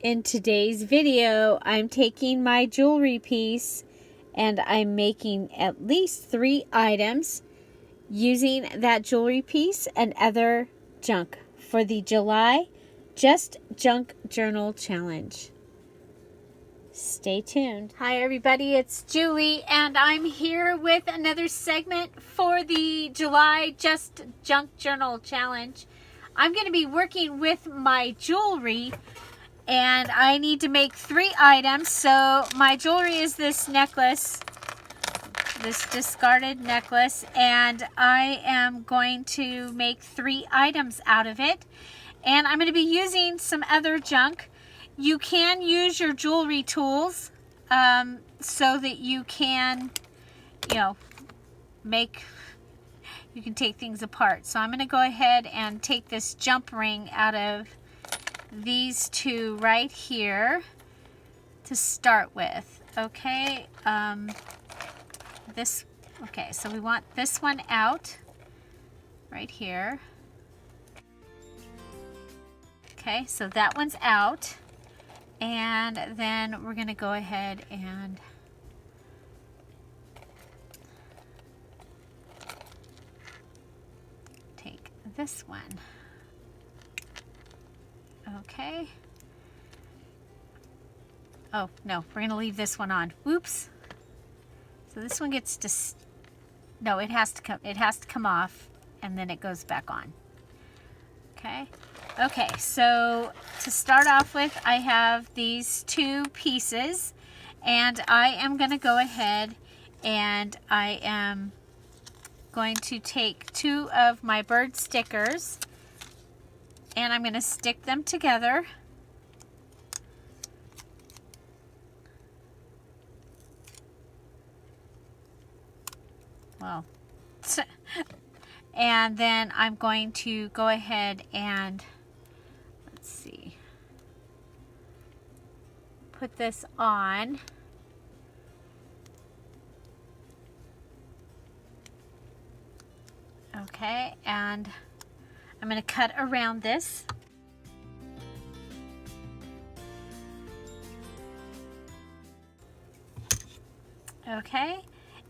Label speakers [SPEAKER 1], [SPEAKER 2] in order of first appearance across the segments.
[SPEAKER 1] In today's video, I'm taking my jewelry piece and I'm making at least 3 items using that jewelry piece and other junk for the July Just Junk Journal Challenge. Stay tuned. Hi everybody, it's Julie and I'm here with another segment for the July Just Junk Journal Challenge. I'm going to be working with my jewelry and I need to make 3 items. So my jewelry is this necklace, this discarded necklace, and I am going to make 3 items out of it. And I'm going to be using some other junk. You can use your jewelry tools so that you can, you can take things apart. So I'm going to go ahead and take this jump ring out of these 2 right here to start with. Okay, so we want this one out right here. Okay, so that one's out, and then we're gonna go ahead and take this one. Okay. Oh, no, we're going to leave this one on. Oops. So this one gets to, no, it has to come off and then it goes back on. Okay. Okay, so to start off with, I have these 2 pieces and I am going to go ahead and I am going to take 2 of my bird stickers and I'm going to stick them together. Well, and then I'm going to go ahead and, let's see, put this on. Okay, and I'm going to cut around this. Okay,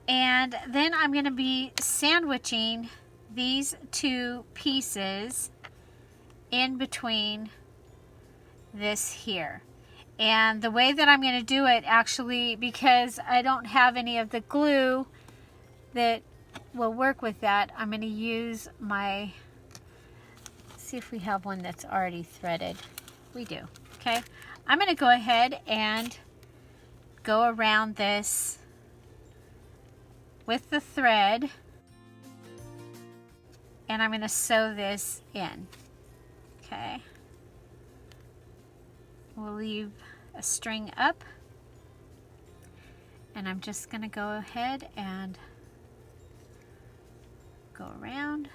[SPEAKER 1] and then I'm going to be sandwiching these 2 pieces in between this here. And the way that I'm going to do it, actually, because I don't have any of the glue that will work with that, I'm going to use my, see if we have one that's already threaded. We do. Okay, I'm going to go ahead and go around this with the thread, and I'm going to sew this in. Okay, we'll leave a string up, and I'm just going to go ahead and go around.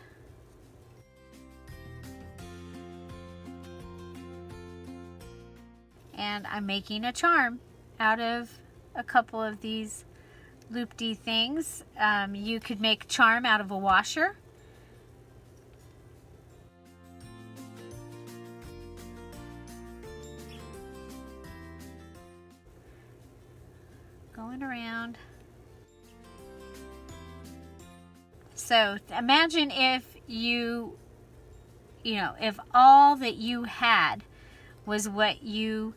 [SPEAKER 1] And I'm making a charm out of a couple of these loop-de things. You could make a charm out of a washer. Going around. So imagine if if all that you had was what you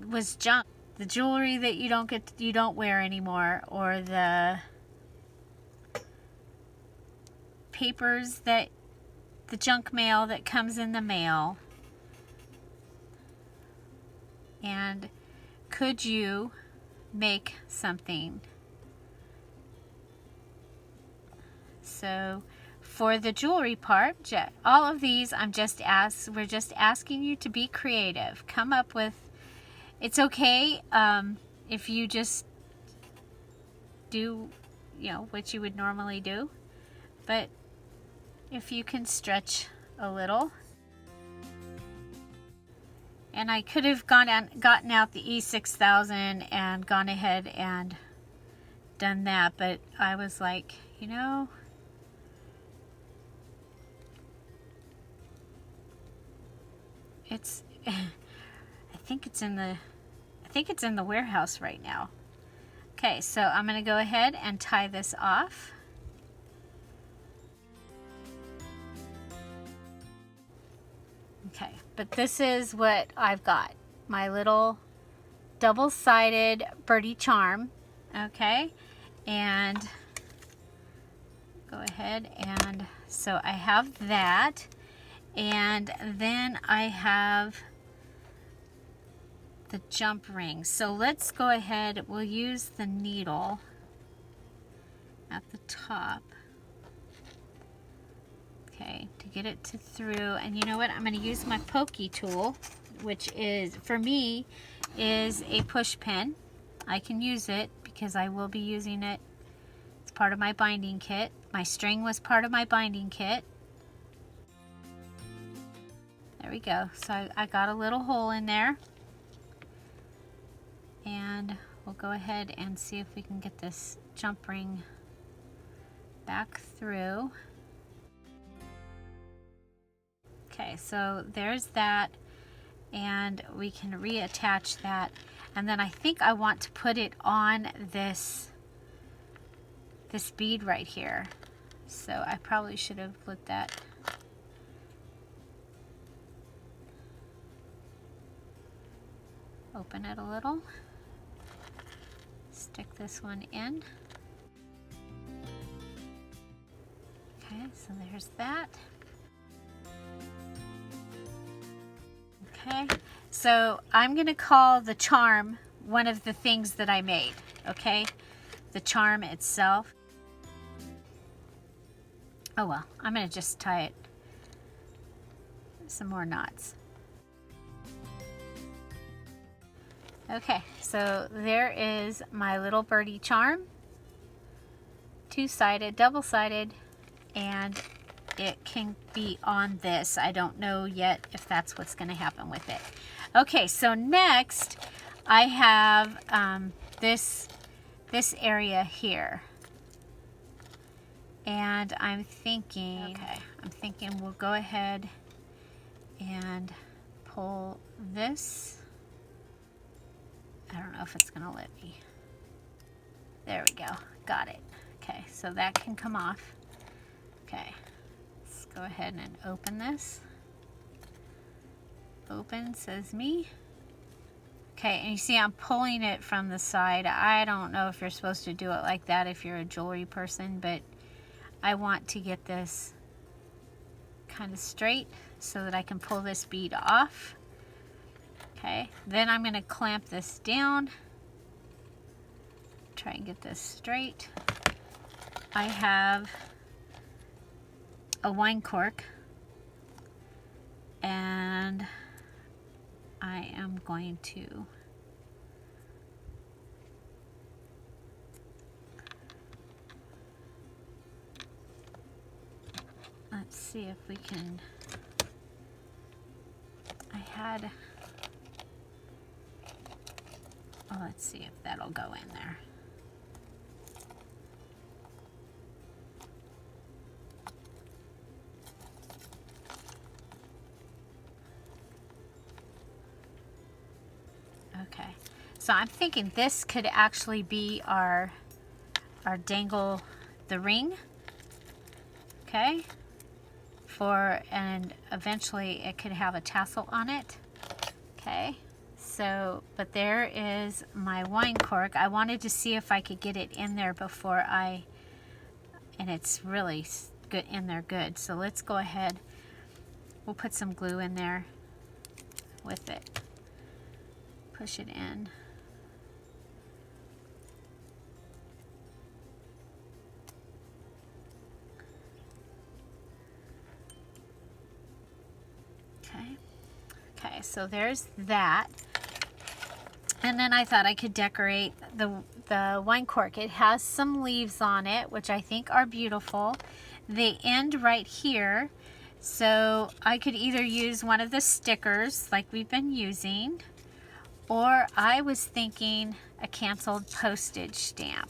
[SPEAKER 1] was junk. The jewelry that you don't wear anymore, or the papers the junk mail that comes in the mail. And could you make something? So for the jewelry part, all of these we're just asking you to be creative. Come up with, it's okay if you just do, what you would normally do. But if you can stretch a little. And I could have gotten out the E6000 and gone ahead and done that, but I was like, it's think it's in the warehouse right now. Okay, so I'm going to go ahead and tie this off. Okay, but this is what I've got. My little double-sided birdie charm. Okay, and go ahead, and so I have that, and then I have the jump ring. So let's go ahead, we'll use the needle at the top, okay, to get it through. And you know what, I'm going to use my pokey tool, which is, for me, is a push pin. I can use it because I will be using it. It's part of my binding kit. My string was part of my binding kit. There we go. So I got a little hole in there. And we'll go ahead and see if we can get this jump ring back through. Okay, so there's that, and we can reattach that. And then I think I want to put it on this bead right here. So I probably should have put that. Open it a little. Stick this one in. Okay, so there's that. Okay, so I'm going to call the charm one of the things that I made, okay? The charm itself. Oh well, I'm going to just tie it some more knots. Okay, so there is my little birdie charm, two-sided, double-sided, and it can be on this. I don't know yet if that's what's going to happen with it. Okay, so next I have this area here, and I'm thinking, we'll go ahead and pull this. I don't know if it's gonna let me. There we go, got it. Okay, so that can come off. Okay, let's go ahead and open this. Open, says me. Okay, and you see I'm pulling it from the side. I don't know if you're supposed to do it like that if you're a jewelry person, but I want to get this kind of straight so that I can pull this bead off. Okay, then I'm going to clamp this down, try and get this straight. I have a wine cork, and I am going to let's see if we can. Let's see if that'll go in there. Okay, so I'm thinking this could actually be our dangle the ring. Okay, and eventually it could have a tassel on it. Okay. So, but there is my wine cork. I wanted to see if I could get it in there before and it's really good in there good. So let's go ahead. We'll put some glue in there with it. Push it in. Okay. Okay, so there's that. And then I thought I could decorate the wine cork. It has some leaves on it, which I think are beautiful. They end right here, so I could either use one of the stickers like we've been using, or I was thinking a canceled postage stamp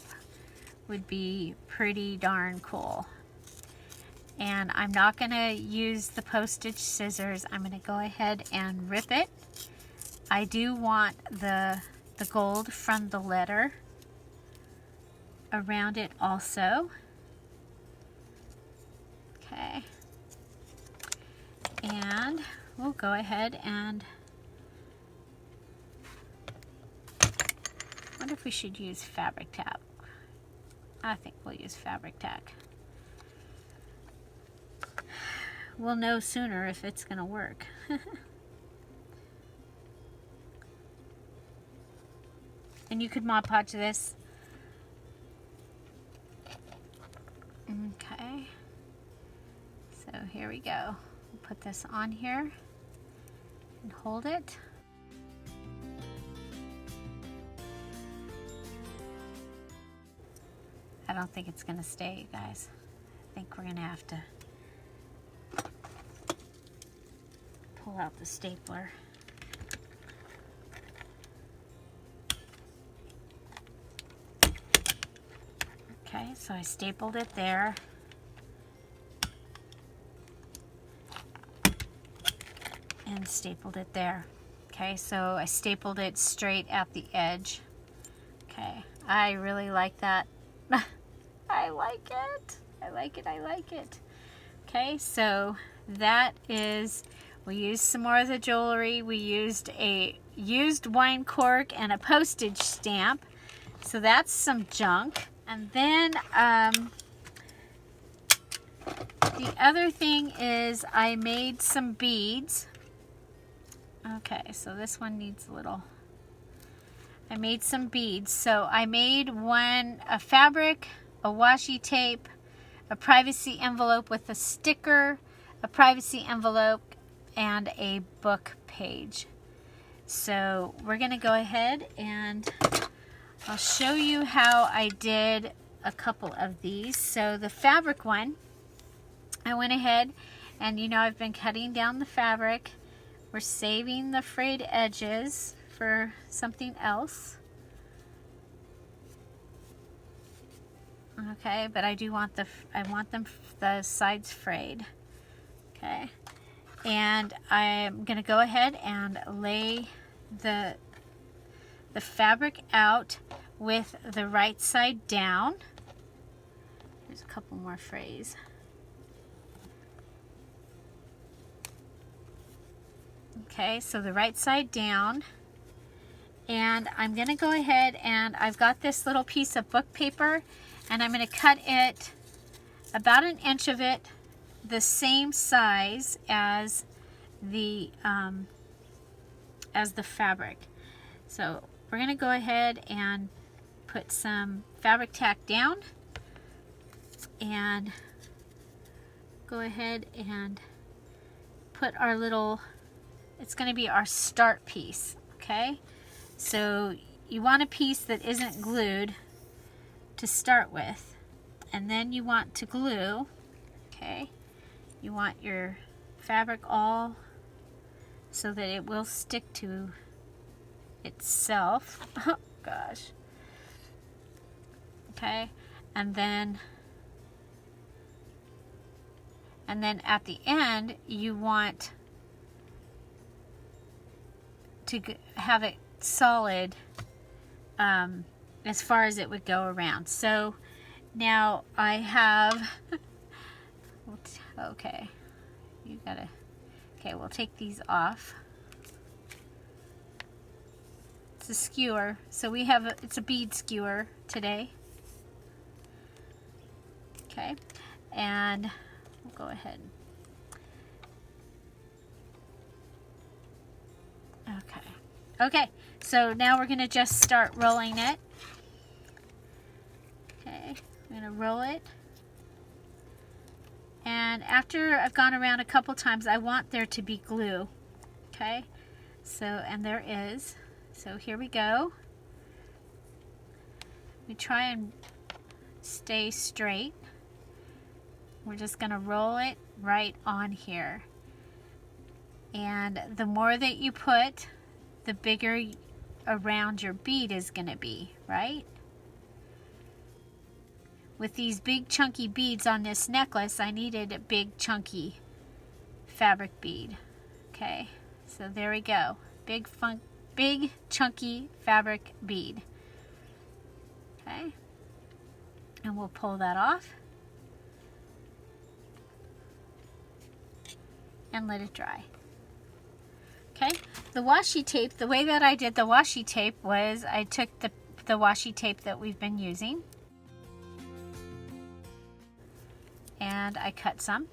[SPEAKER 1] would be pretty darn cool. And I'm not going to use the postage scissors. I'm going to go ahead and rip it I do want the gold from the letter around it also. Okay. And we'll go ahead and I wonder if we should use fabric tack. I think we'll use fabric tack. We'll know sooner if it's going to work. And you could Mod Podge this. Okay. So here we go. We'll put this on here and hold it. I don't think it's going to stay, guys. I think we're going to have to pull out the stapler. Okay, so I stapled it there. And stapled it there. Okay, so I stapled it straight at the edge. Okay, I really like that. I like it. I like it. I like it. Okay, so that is, we used some more of the jewelry. We used a used wine cork and a postage stamp. So that's some junk. And then the other thing is I made some beads. Okay, so this one needs a little. I made some beads. So I made one, a fabric, a washi tape, a privacy envelope with a sticker, a privacy envelope, and a book page. So we're going to go ahead and I'll show you how I did a couple of these. So the fabric one, I went ahead and, you know, I've been cutting down the fabric. We're saving the frayed edges for something else. Okay, but I do want the sides frayed. Okay, and I'm gonna go ahead and lay the fabric out with the right side down. There's a couple more frays. Okay, so the right side down, and I'm gonna go ahead and I've got this little piece of book paper, and I'm gonna cut it about an inch of it the same size as the fabric. So we're gonna go ahead and put some fabric tack down and go ahead and put our little, it's gonna be our start piece, okay? So you want a piece that isn't glued to start with, and then you want to glue, okay? You want your fabric all so that it will stick to itself. Oh gosh. Okay, and then at the end you want to have it solid as far as it would go around. So now I have okay, you gotta, okay, we'll take these off. It's a skewer, so we have it's a bead skewer today. Okay, and we'll go ahead. Okay, so now we're going to just start rolling it. Okay, I'm going to roll it. And after I've gone around a couple times, I want there to be glue. Okay, so, and there is. So here we go. We try and stay straight. We're just going to roll it right on here. And the more that you put, the bigger around your bead is going to be, right? With these big chunky beads on this necklace, I needed a big chunky fabric bead. Okay, so there we go. Big big chunky fabric bead. Okay, and we'll pull that off and let it dry. Okay, the washi tape, the way that I did the washi tape was I took the washi tape that we've been using and I cut some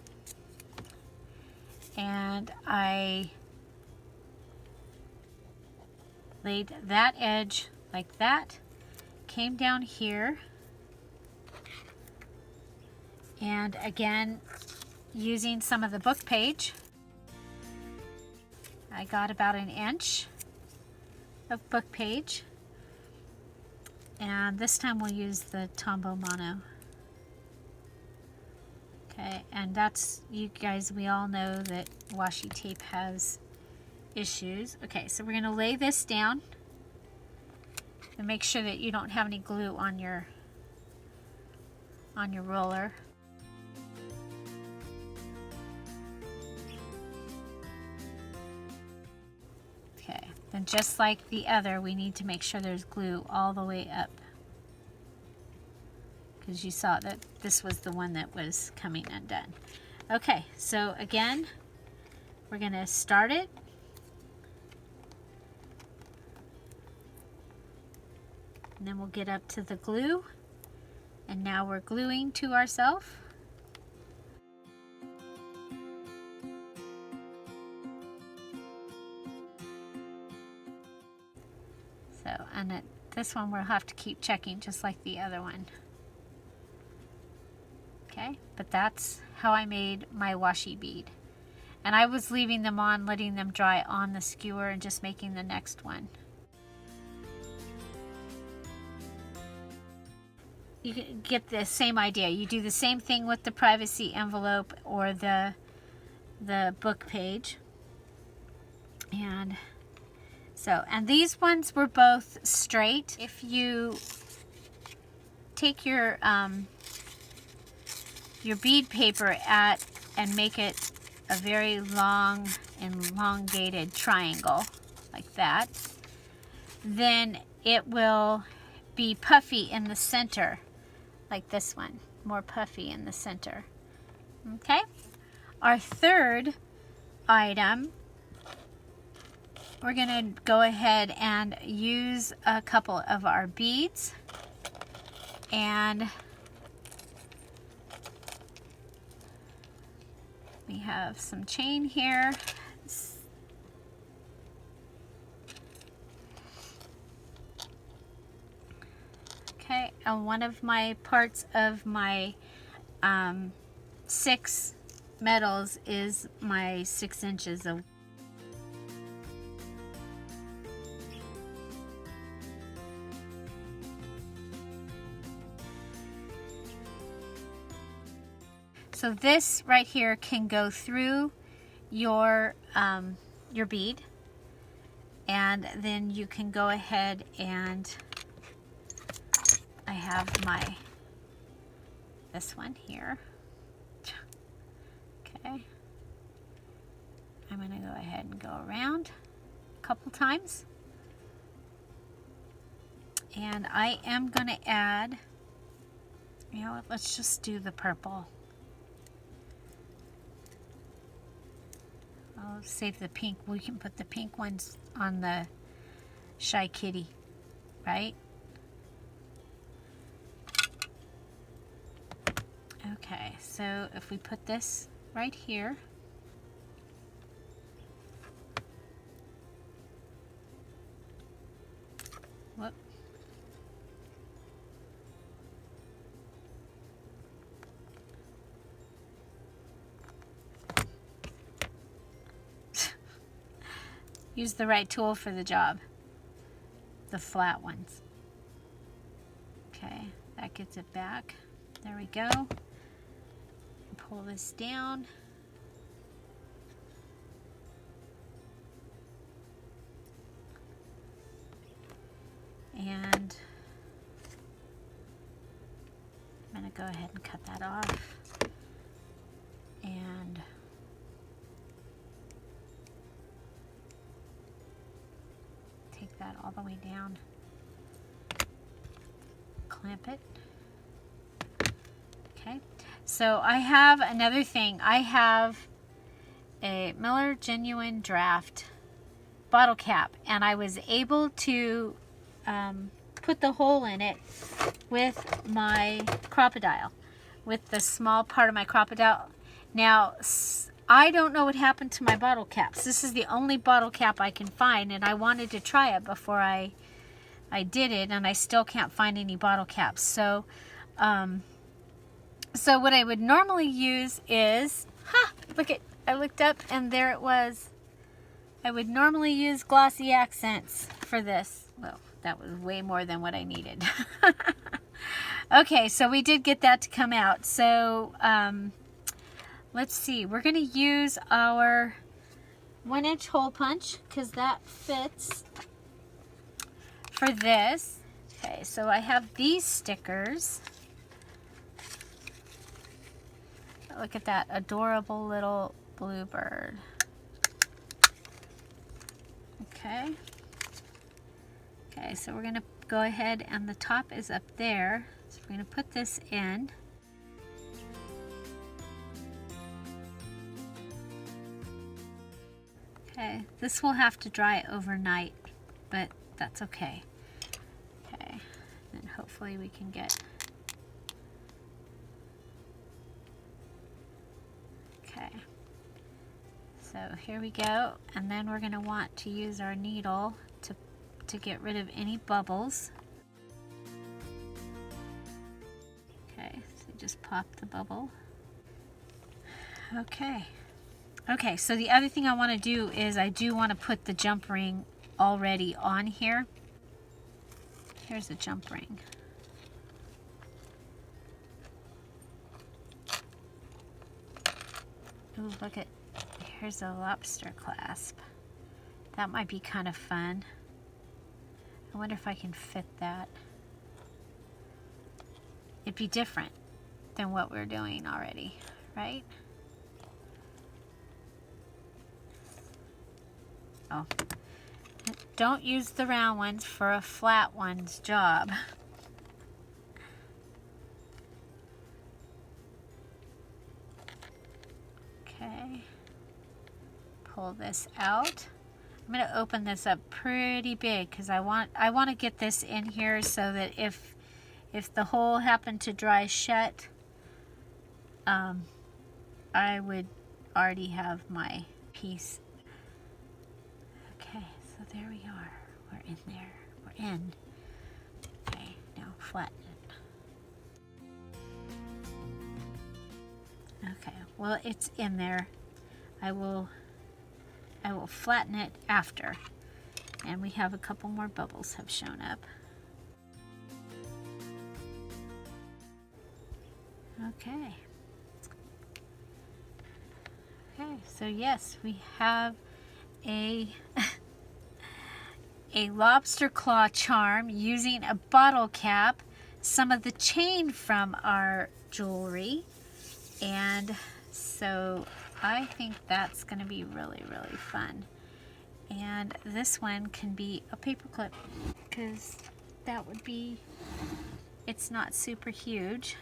[SPEAKER 1] and I laid that edge like that, came down here, and again using some of the book page, I got about 1 inch of book page, and this time we'll use the Tombow Mono. Okay, and that's, you guys, we all know that washi tape has issues. Okay, so we're going to lay this down and make sure that you don't have any glue on your roller. Okay, then just like the other, we need to make sure there's glue all the way up, because you saw that this was the one that was coming undone. Okay, so again, we're going to start it. And then we'll get up to the glue. And now we're gluing to ourselves. So, and this one we'll have to keep checking just like the other one. Okay, but that's how I made my washi bead. And I was leaving them on, letting them dry on the skewer and just making the next one. You get the same idea. You do the same thing with the privacy envelope or the book page. And so, and these ones were both straight. If you take your bead paper and make it a very long and elongated triangle like that, then it will be puffy in the center. Like this one, more puffy in the center. Okay, our third item, we're going to go ahead and use a couple of our beads, and we have some chain here. Okay, and one of my parts of my 6 metals is my 6 inches of. So this right here can go through your bead, and then you can go ahead and I have this one here. Okay, I'm going to go ahead and go around a couple times, and I am going to add, you know what, let's just do the purple. I'll save the pink. We can put the pink ones on the Shy Kitty, right? Okay, so if we put this right here, whoop. Use the right tool for the job. The flat ones. Okay, that gets it back. There we go. Pull this down. And I'm going to go ahead and cut that off. And that all the way down. Clamp it. Okay, so I have another thing. I have a Miller Genuine Draft bottle cap, and I was able to put the hole in it with my crocodile, with the small part of my crocodile. Now, I don't know what happened to my bottle caps. This is the only bottle cap I can find, and I wanted to try it before I did it, and I still can't find any bottle caps. So, so what I would normally use is, look it, I looked up and there it was. I would normally use glossy accents for this. Well, that was way more than what I needed. Okay, so we did get that to come out. So, let's see, we're going to use our 1-inch hole punch because that fits for this. Okay, so I have these stickers. Look at that adorable little bluebird. Okay. Okay, so we're going to go ahead, and the top is up there. So we're going to put this in. Okay, this will have to dry overnight, but that's okay. Okay, and hopefully we can get... Okay, so here we go, and then we're going to want to use our needle to get rid of any bubbles. Okay, so just pop the bubble. Okay. Okay, so the other thing I want to do is I do want to put the jump ring already on here. Here's the jump ring. Ooh, look at, here's a lobster clasp. That might be kind of fun. I wonder if I can fit that. It'd be different than what we're doing already, right? Oh, don't use the round ones for a flat one's job. Okay, pull this out. I'm going to open this up pretty big because I want to get this in here so that if the hole happened to dry shut, I would already have my piece. Okay, so there we are. We're in there. We're in. Okay, now flatten it. Okay, well, it's in there. I will flatten it after. And we have a couple more bubbles have shown up. Okay. Okay, so yes, we have a a lobster claw charm using a bottle cap, some of the chain from our jewelry, and so I think that's going to be really, really fun. And this one can be a paper clip because that would be, it's not super huge.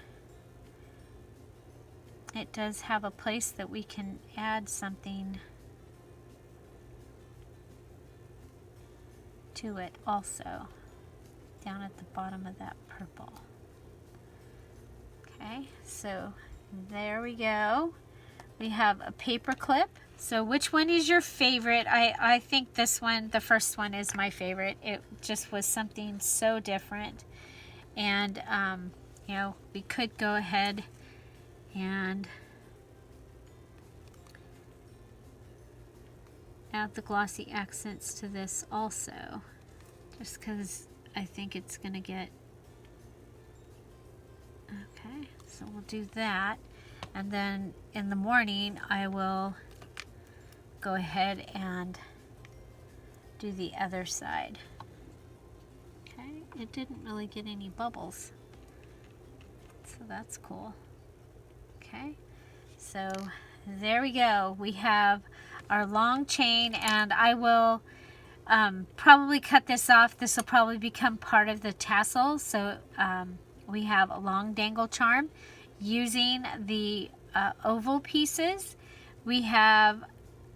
[SPEAKER 1] It does have a place that we can add something to it also, down at the bottom of that purple. Okay, so there we go. We have a paper clip. So which one is your favorite? I think this one, the first one, is my favorite. It just was something so different. And, you know, we could go ahead and add the glossy accents to this also. Just because I think it's going to get... Okay, so we'll do that. And then in the morning, I will go ahead and do the other side. Okay, it didn't really get any bubbles, so that's cool. Okay, so there we go. We have our long chain, and I will probably cut this off. This will probably become part of the tassel. So we have a long dangle charm using the oval pieces. We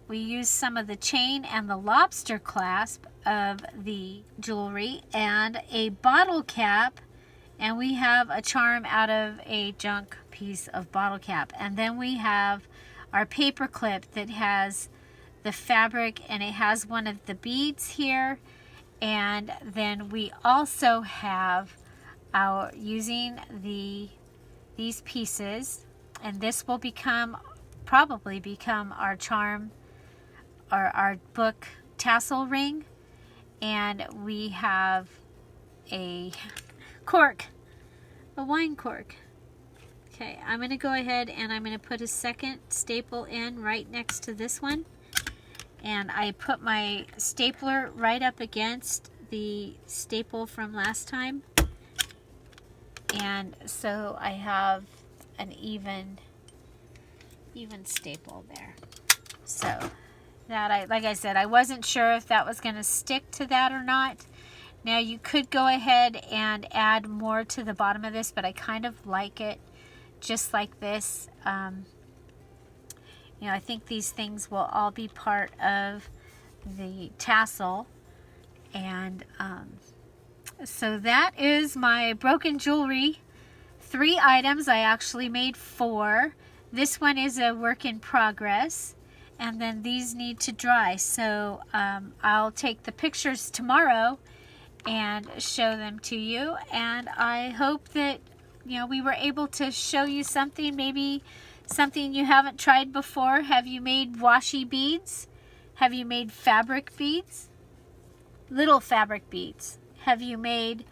[SPEAKER 1] use some of the chain and the lobster clasp of the jewelry and a bottle cap, and we have a charm out of a junk piece of bottle cap. And then we have our paper clip that has the fabric, and it has one of the beads here. And then we also have our using these pieces, and this will probably become our charm or our book tassel ring. And we have a cork, a wine cork. Okay, I'm going to go ahead and I'm going to put a second staple in right next to this one. And I put my stapler right up against the staple from last time. And so I have an even staple there. So that like I said, I wasn't sure if that was going to stick to that or not. Now you could go ahead and add more to the bottom of this, but I kind of like it just like this. You know, I think these things will all be part of the tassel. And so that is my broken jewelry. 3 items. I actually made 4. This one is a work in progress. And then these need to dry. So I'll take the pictures tomorrow and show them to you. And I hope that, you know, we were able to show you something, maybe something you haven't tried before. Have you made washi beads? Have you made fabric beads? Little fabric beads? Have you made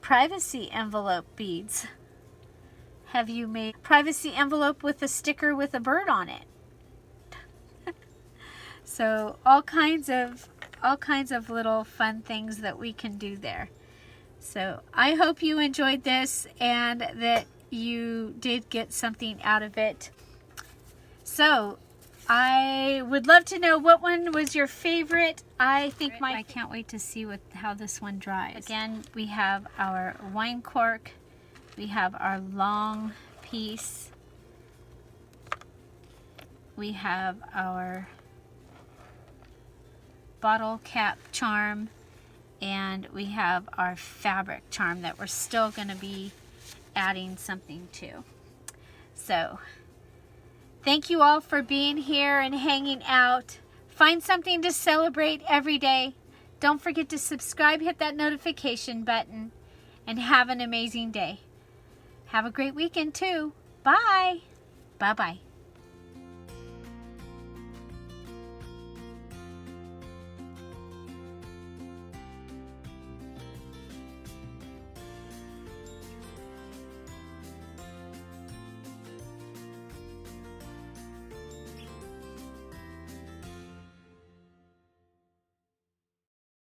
[SPEAKER 1] privacy envelope beads? Have you made privacy envelope with a sticker with a bird on it? So all kinds of little fun things that we can do there. So I hope you enjoyed this and that you did get something out of it. So I would love to know what one was your favorite. I think I can't wait to see how this one dries. Again, we have our wine cork. We have our long piece. We have our bottle cap charm, and we have our fabric charm that we're still going to be adding something to. So thank you all for being here and hanging out. Find something to celebrate every day. Don't forget to subscribe, hit that notification button, and have an amazing day. Have a great weekend too. Bye. Bye-bye.